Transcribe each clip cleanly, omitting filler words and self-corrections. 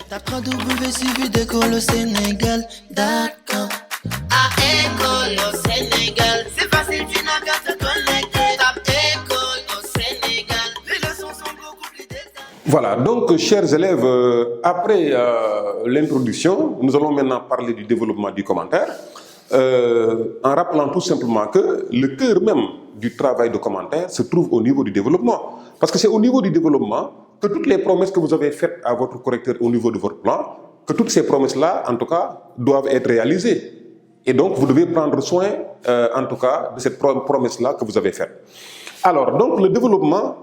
Tape www.d'école au Sénégal, d'accord. À école au Sénégal, c'est facile, tu n'as qu'à te connecter. Tape école au Sénégal, les leçons sont beaucoup plus détaillées. Voilà, donc chers élèves, après l'introduction, nous allons maintenant parler du développement du commentaire, en rappelant tout simplement que le cœur même du travail de commentaire se trouve au niveau du développement. Parce que c'est au niveau du développement que toutes les promesses que vous avez faites à votre correcteur au niveau de votre plan, que toutes ces promesses-là, en tout cas, doivent être réalisées. Et donc, vous devez prendre soin, en tout cas, de cette promesse-là que vous avez faite. Alors, donc, le développement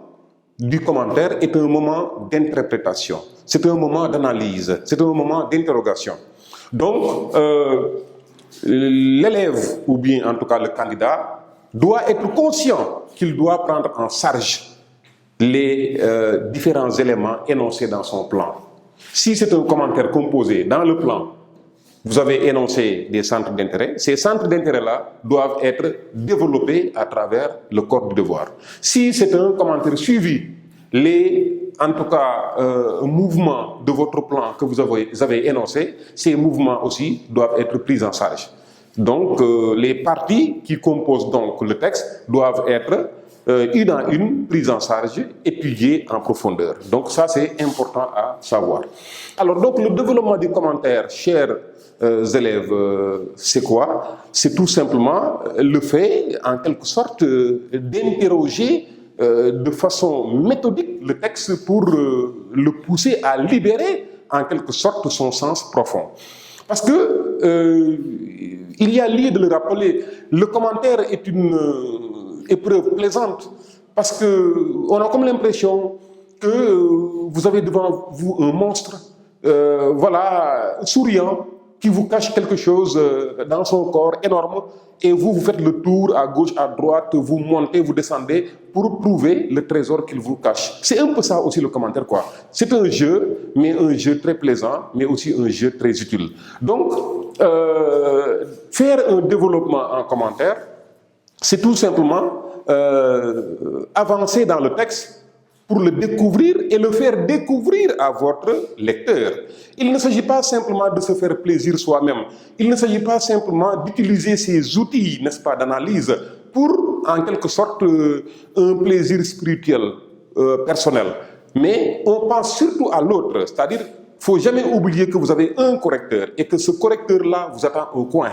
du commentaire est un moment d'interprétation, c'est un moment d'analyse, c'est un moment d'interrogation. Donc, l'élève, ou bien en tout cas le candidat, doit être conscient qu'il doit prendre en charge les différents éléments énoncés dans son plan. Si c'est un commentaire composé dans le plan, vous avez énoncé des centres d'intérêt. Ces centres d'intérêt-là doivent être développés à travers le corps du devoir. Si c'est un commentaire suivi, en tout cas, mouvements de votre plan que vous avez énoncé, ces mouvements aussi doivent être pris en charge. Donc, les parties qui composent donc le texte doivent être une à une prises en charge, étudiées en profondeur. Donc, ça, c'est important à savoir. Alors, donc, le développement du commentaire, chers élèves, c'est quoi? C'est tout simplement le fait, en quelque sorte, d'interroger de façon méthodique le texte pour le pousser à libérer, en quelque sorte, son sens profond. Parce que, il y a lieu de le rappeler, le commentaire est une épreuve plaisante, parce qu'on a comme l'impression que vous avez devant vous un monstre, voilà, souriant, qui vous cache quelque chose dans son corps énorme, et vous faites le tour à gauche, à droite, vous montez, vous descendez pour trouver le trésor qu'il vous cache. C'est un peu ça aussi le commentaire, quoi. C'est un jeu, mais un jeu très plaisant, mais aussi un jeu très utile. Donc, faire un développement en commentaire, c'est tout simplement avancer dans le texte pour le découvrir et le faire découvrir à votre lecteur. Il ne s'agit pas simplement de se faire plaisir soi-même. Il ne s'agit pas simplement d'utiliser ces outils, n'est-ce pas, d'analyse pour, en quelque sorte, un plaisir spirituel, personnel. Mais on pense surtout à l'autre, c'est-à-dire, il ne faut jamais oublier que vous avez un correcteur et que ce correcteur-là vous attend au coin.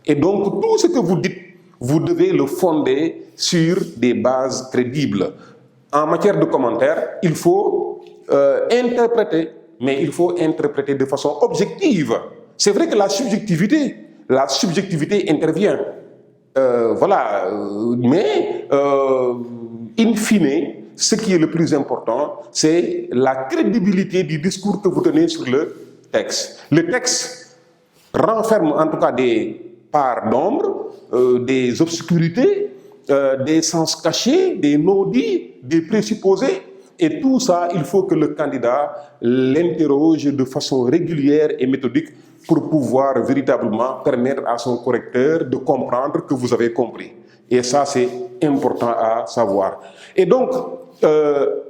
Et donc, tout ce que vous dites, vous devez le fonder sur des bases crédibles. En matière de commentaires, il faut interpréter, mais il faut interpréter de façon objective. C'est vrai que la subjectivité intervient. Voilà, mais in fine, ce qui est le plus important, c'est la crédibilité du discours que vous tenez sur le texte. Le texte renferme en tout cas des parts d'ombre, des obscurités, des sens cachés, des non-dits, des présupposés, et tout ça, il faut que le candidat l'interroge de façon régulière et méthodique pour pouvoir véritablement permettre à son correcteur de comprendre que vous avez compris. Et ça, c'est important à savoir. Et donc,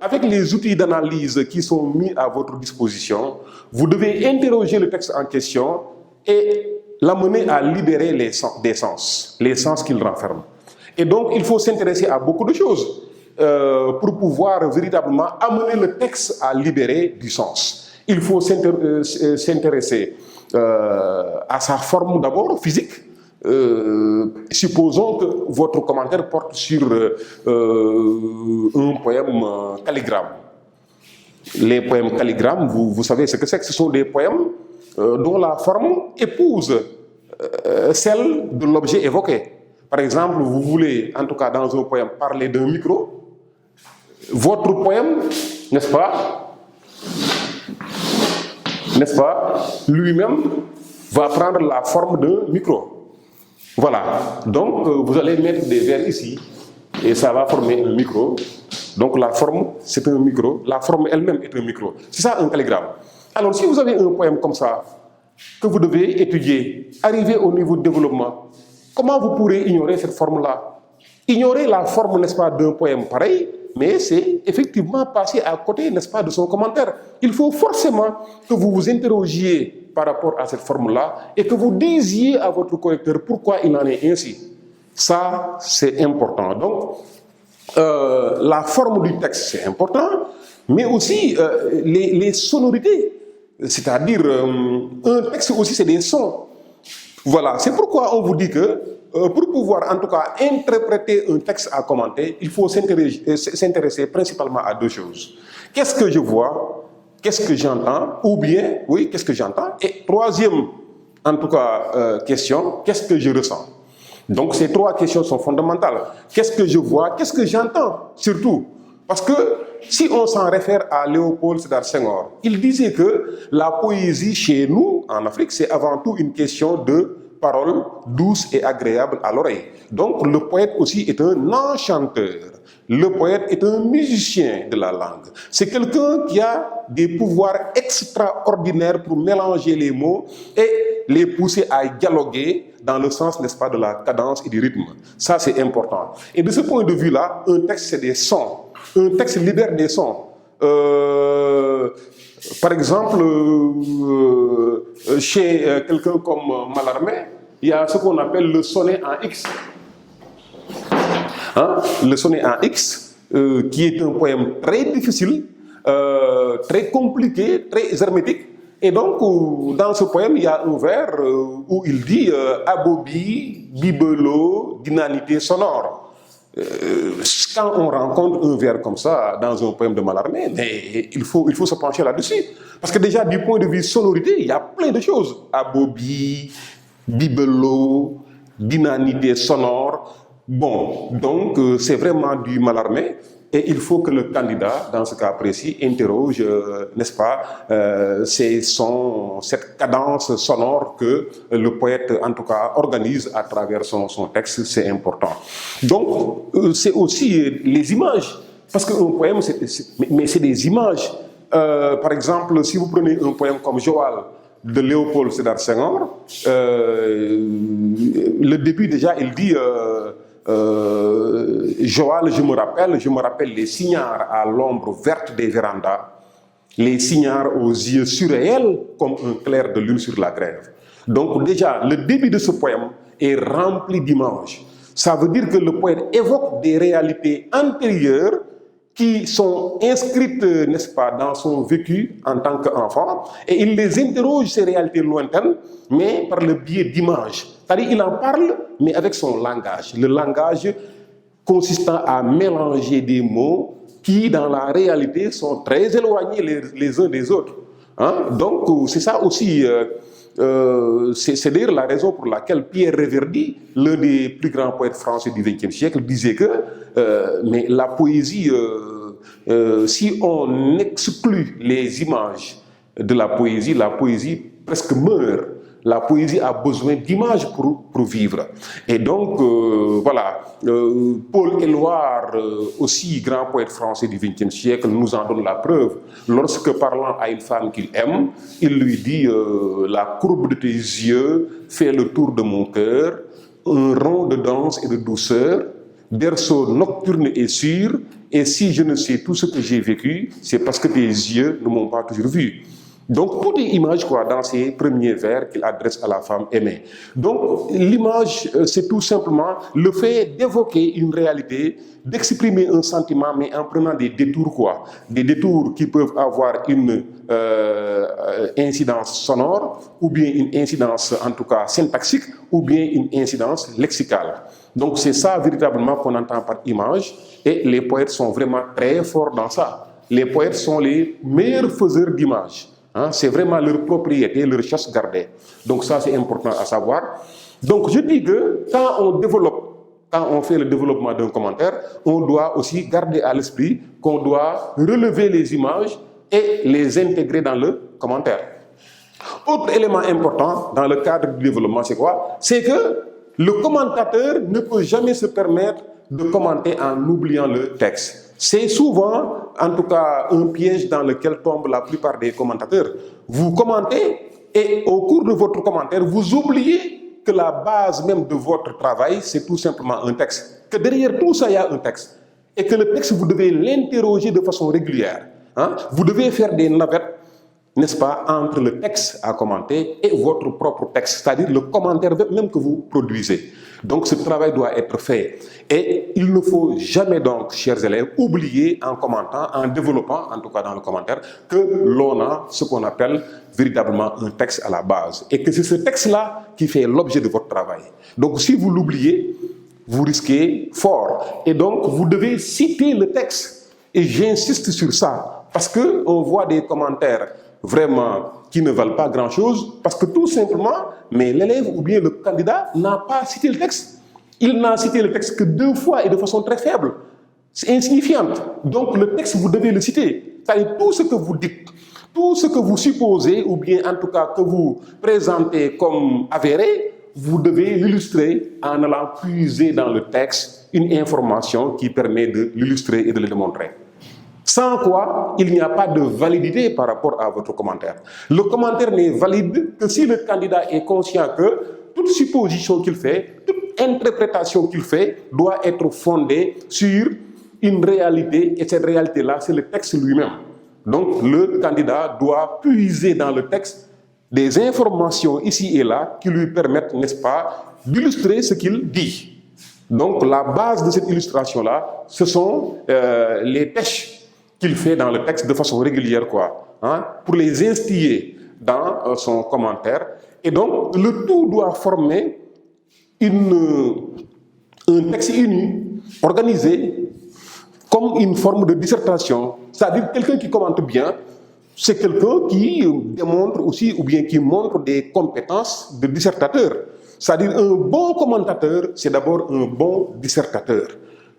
avec les outils d'analyse qui sont mis à votre disposition, vous devez interroger le texte en question et l'amener à libérer les sens qu'il renferme. Et donc, il faut s'intéresser à beaucoup de choses pour pouvoir véritablement amener le texte à libérer du sens. Il faut s'intéresser à sa forme d'abord physique. Supposons que votre commentaire porte sur un poème calligramme. Les poèmes calligrammes, vous savez ce que c'est, que ce sont des poèmes dont la forme épouse celle de l'objet évoqué. Par exemple, vous voulez, en tout cas dans un poème, parler d'un micro. Votre poème, n'est-ce pas, lui-même va prendre la forme d'un micro. Voilà, donc vous allez mettre des vers ici et ça va former un micro. Donc la forme, c'est un micro, la forme elle-même est un micro. C'est ça un calligramme. Alors si vous avez un poème comme ça, que vous devez étudier, arriver au niveau de développement, comment vous pourrez ignorer cette forme-là? Ignorer la forme, n'est-ce pas, d'un poème pareil, mais c'est effectivement passer à côté, n'est-ce pas, de son commentaire. Il faut forcément que vous vous interrogiez par rapport à cette forme-là et que vous disiez à votre correcteur pourquoi il en est ainsi. Ça, c'est important. Donc, la forme du texte, c'est important, mais aussi les sonorités. C'est-à-dire, un texte aussi, c'est des sons. Voilà, c'est pourquoi on vous dit que pour pouvoir en tout cas interpréter un texte à commenter, il faut s'intéresser principalement à deux choses. Qu'est-ce que je vois? Qu'est-ce que j'entends? Ou bien, oui, qu'est-ce que j'entends? Et troisième, en tout cas, question, qu'est-ce que je ressens? Donc ces trois questions sont fondamentales. Qu'est-ce que je vois? Qu'est-ce que j'entends? Surtout. Parce que si on s'en réfère à Léopold Sédar Senghor, il disait que la poésie chez nous, en Afrique, c'est avant tout une question de paroles douces et agréables à l'oreille. Donc le poète aussi est un enchanteur. Le poète est un musicien de la langue. C'est quelqu'un qui a des pouvoirs extraordinaires pour mélanger les mots et les pousser à dialoguer dans le sens, n'est-ce pas, de la cadence et du rythme. Ça, c'est important. Et de ce point de vue-là, un texte, c'est des sons. Un texte libère des sons. Par exemple, chez quelqu'un comme Mallarmé, il y a ce qu'on appelle le sonnet en X. Hein? Le sonnet en X, qui est un poème très difficile, très compliqué, très hermétique. Et donc, dans ce poème, il y a un vers où il dit Abobi, bibelot, d'inanité sonore. Quand on rencontre un vers comme ça dans un poème de Mallarmé, mais il faut se pencher là-dessus. Parce que déjà, du point de vue sonorité, il y a plein de choses. Abobi, bibelot, d'inanité sonore. Bon, donc c'est vraiment du Mallarmé. Et il faut que le candidat, dans ce cas précis, interroge, n'est-ce pas, cette cadence sonore que le poète, en tout cas, organise à travers son texte, c'est important. Donc, c'est aussi les images, parce qu'un poème, c'est des images. Par exemple, si vous prenez un poème comme Joal de Léopold Sédar Senghor, le début déjà, il dit... Joal, je me rappelle les cignards à l'ombre verte des vérandas, les cignards aux yeux surréels comme un clair de lune sur la grève. Donc déjà, le début de ce poème est rempli d'images. Ça veut dire que le poète évoque des réalités antérieures qui sont inscrites, n'est-ce pas, dans son vécu en tant qu'enfant, et il les interroge, ces réalités lointaines, mais par le biais d'images. C'est-à-dire qu'il en parle, mais avec son langage. Le langage consistant à mélanger des mots qui, dans la réalité, sont très éloignés les uns des autres. Hein? Donc, c'est ça aussi, c'est d'ailleurs la raison pour laquelle Pierre Reverdy, l'un des plus grands poètes français du XXe siècle, disait que mais la poésie, si on exclut les images de la poésie presque meurt. La poésie a besoin d'images pour vivre. Et donc, voilà, Paul Éluard, aussi grand poète français du XXe siècle, nous en donne la preuve. Lorsque, parlant à une femme qu'il aime, il lui dit la courbe de tes yeux fait le tour de mon cœur, un rond de danse et de douceur, berceau nocturne et sûr, et si je ne sais tout ce que j'ai vécu, c'est parce que tes yeux ne m'ont pas toujours vu. Donc, tout est image, quoi, dans ces premiers vers qu'il adresse à la femme aimée. Donc, l'image, c'est tout simplement le fait d'évoquer une réalité, d'exprimer un sentiment, mais en prenant des détours, quoi. Des détours qui peuvent avoir une incidence sonore, ou bien une incidence, en tout cas, syntaxique, ou bien une incidence lexicale. Donc, c'est ça, véritablement, qu'on entend par image, et les poètes sont vraiment très forts dans ça. Les poètes sont les meilleurs faiseurs d'images. Hein, c'est vraiment leur propriété, leur chasse gardée. Donc ça, c'est important à savoir. Donc je dis que quand on fait le développement d'un commentaire, on doit aussi garder à l'esprit qu'on doit relever les images et les intégrer dans le commentaire. Autre élément important dans le cadre du développement, c'est quoi? C'est que le commentateur ne peut jamais se permettre de commenter en oubliant le texte. C'est souvent, en tout cas, un piège dans lequel tombent la plupart des commentateurs. Vous commentez et au cours de votre commentaire, vous oubliez que la base même de votre travail, c'est tout simplement un texte. Que derrière tout ça, il y a un texte. et que le texte, vous devez l'interroger de façon régulière. Hein? Vous devez faire des navettes, n'est-ce pas, entre le texte à commenter et votre propre texte, c'est-à-dire le commentaire même que vous produisez. Donc ce travail doit être fait. Et il ne faut jamais donc, chers élèves, oublier en commentant, en développant, en tout cas dans le commentaire, que l'on a ce qu'on appelle véritablement un texte à la base. Et que c'est ce texte-là qui fait l'objet de votre travail. Donc si vous l'oubliez, vous risquez fort. Et donc vous devez citer le texte. Et j'insiste sur ça, parce qu'on voit des commentaires vraiment qui ne valent pas grand-chose, parce que tout simplement, mais l'élève ou bien le candidat n'a pas cité le texte. Il n'a cité le texte que 2 fois et de façon très faible. C'est insignifiante. Donc le texte, vous devez le citer. C'est-à-dire tout ce que vous dites, tout ce que vous supposez, ou bien en tout cas que vous présentez comme avéré, vous devez l'illustrer en allant puiser dans le texte une information qui permet de l'illustrer et de le démontrer. Sans quoi, il n'y a pas de validité par rapport à votre commentaire. Le commentaire n'est valide que si le candidat est conscient que toute supposition qu'il fait, toute interprétation qu'il fait doit être fondée sur une réalité, et cette réalité-là, c'est le texte lui-même. Donc, le candidat doit puiser dans le texte des informations ici et là qui lui permettent, n'est-ce pas, d'illustrer ce qu'il dit. Donc, la base de cette illustration-là, ce sont les pêches qu'il fait dans le texte de façon régulière, pour les instiller dans son commentaire. Et donc, le tout doit former un texte uni, organisé, comme une forme de dissertation. C'est-à-dire quelqu'un qui commente bien, c'est quelqu'un qui démontre aussi, ou bien qui montre des compétences de dissertateur. C'est-à-dire un bon commentateur, c'est d'abord un bon dissertateur.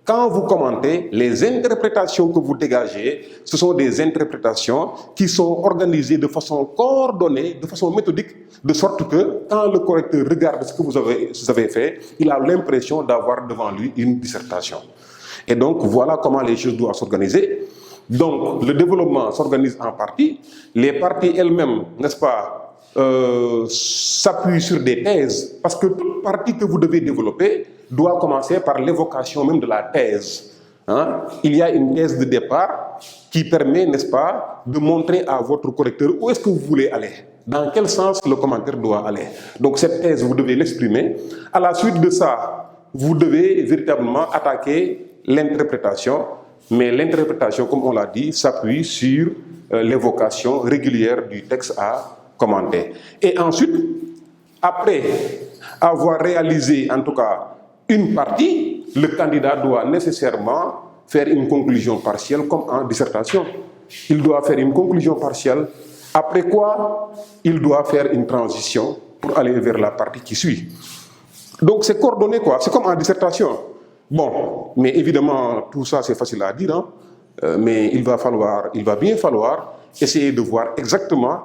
Quand vous commentez, les interprétations que vous dégagez, ce sont des interprétations qui sont organisées de façon coordonnée, de façon méthodique, de sorte que quand le correcteur regarde ce que vous avez fait, il a l'impression d'avoir devant lui une dissertation. Et donc, voilà comment les choses doivent s'organiser. Donc, le développement s'organise en parties. Les parties elles-mêmes, n'est-ce pas, s'appuient sur des thèses, parce que toute partie que vous devez développer doit commencer par l'évocation même de la thèse. Il y a une thèse de départ qui permet, n'est-ce pas, de montrer à votre correcteur où est-ce que vous voulez aller, dans quel sens le commentaire doit aller. Donc cette thèse, vous devez l'exprimer. À la suite de ça, vous devez véritablement attaquer l'interprétation, mais l'interprétation, comme on l'a dit, s'appuie sur l'évocation régulière du texte à commenter. Et ensuite, après avoir réalisé, en tout cas, une partie, le candidat doit nécessairement faire une conclusion partielle comme en dissertation. Il doit faire une conclusion partielle, après quoi il doit faire une transition pour aller vers la partie qui suit. Donc c'est coordonné, c'est comme en dissertation. Bon, mais évidemment tout ça c'est facile à dire, mais il va bien falloir essayer de voir exactement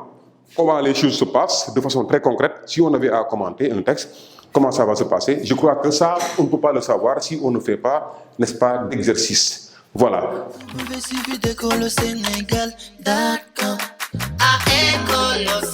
comment les choses se passent de façon très concrète. Si on avait à commenter un texte, comment ça va se passer? Je crois que ça, on ne peut pas le savoir si on ne fait pas, n'est-ce pas, d'exercice. Voilà. Suivi d'école au Sénégal, d'accord. À école au